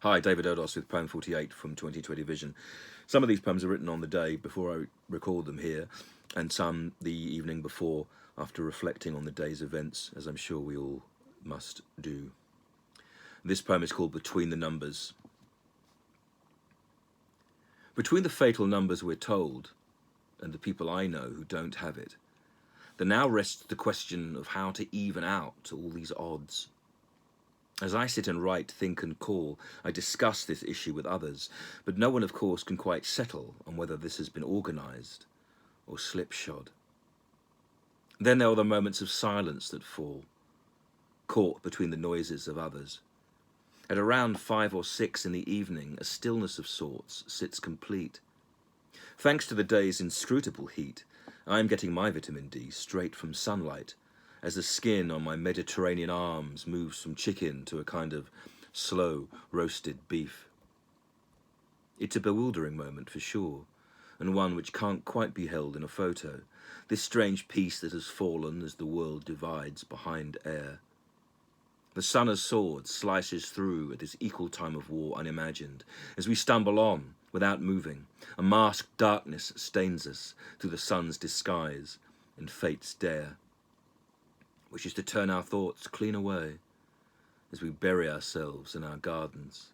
Hi, David Erdos with Poem 48 from 2020 Vision. Some of these poems are written on the day before I record them here, and some the evening before after reflecting on the day's events, as I'm sure we all must do. This poem is called Between the Numbers. Between the fatal numbers we're told and the people I know who don't have it, there now rests the question of how to even out all these odds. As I sit and write, think and call, I discuss this issue with others, but no one, of course, can quite settle on whether this has been organised or slipshod. Then there are the moments of silence that fall, caught between the noises of others. At around 5 or 6 in the evening, a stillness of sorts sits complete. Thanks to the day's inscrutable heat, I am getting my vitamin D straight from sunlight, as the skin on my Mediterranean arms moves from chicken to a kind of slow roasted beef. It's a bewildering moment for sure, and one which can't quite be held in a photo, this strange peace that has fallen as the world divides behind air. The sun as sword slices through at this equal time of war unimagined, as we stumble on, without moving. A masked darkness stains us through the sun's disguise and fate's dare, which is to turn our thoughts clean away as we bury ourselves in our gardens,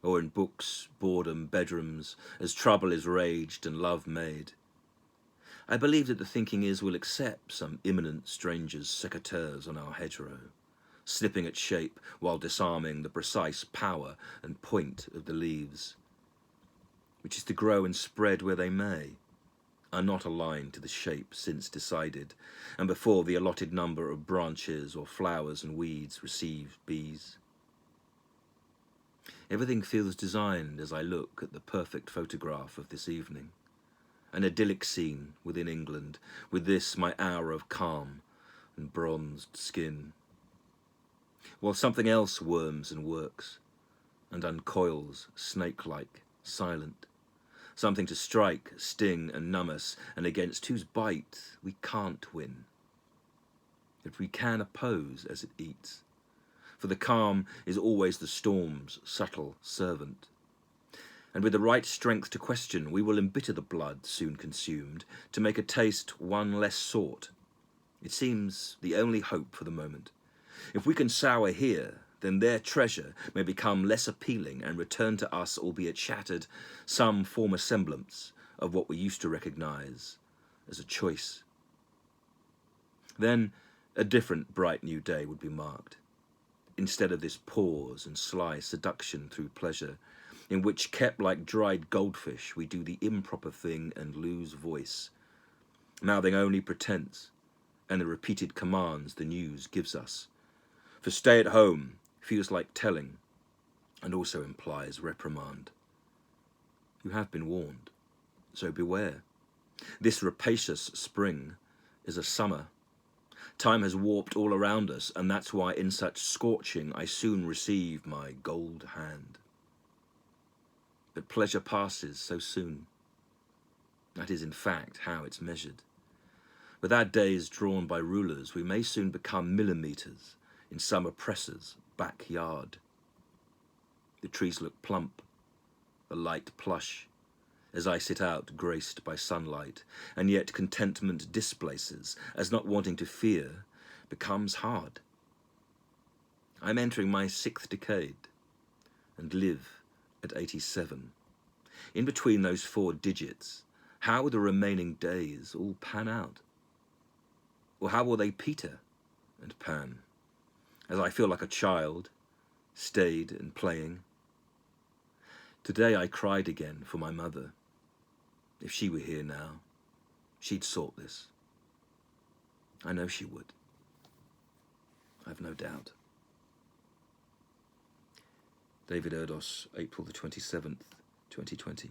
or in books, boredom, bedrooms, as trouble is raged and love made. I believe that the thinking is we'll accept some imminent stranger's secateurs on our hedgerow, snipping at shape while disarming the precise power and point of the leaves, which is to grow and spread where they may, are not aligned to the shape since decided, and before the allotted number of branches or flowers and weeds receive bees. Everything feels designed as I look at the perfect photograph of this evening, an idyllic scene within England, with this my hour of calm and bronzed skin, while something else worms and works and uncoils snake-like, silent, something to strike, sting and numb us, and against whose bite we can't win, that we can oppose as it eats. For the calm is always the storm's subtle servant. And with the right strength to question, we will embitter the blood soon consumed, to make a taste one less sought. It seems the only hope for the moment. If we can sour here, then their treasure may become less appealing and return to us, albeit shattered, some former semblance of what we used to recognise as a choice. Then a different bright new day would be marked, instead of this pause and sly seduction through pleasure, in which, kept like dried goldfish, we do the improper thing and lose voice, mouthing only pretence and the repeated commands the news gives us. For stay at home feels like telling, and also implies reprimand. You have been warned, so beware. This rapacious spring is a summer. Time has warped all around us, and that's why in such scorching I soon receive my gold hand. But pleasure passes so soon. That is in fact how it's measured. With our days drawn by rulers, we may soon become millimetres in some oppressor's backyard. The trees look plump, the light plush, as I sit out graced by sunlight, and yet contentment displaces, as not wanting to fear becomes hard. I'm entering my 6th decade and live at 87. In between those 4 digits, how will the remaining days all pan out? Or how will they peter and pan, as I feel like a child, staid and playing? Today I cried again for my mother. If she were here now, she'd sort this. I know she would. I've no doubt. David Erdos, April the 27th, 2020.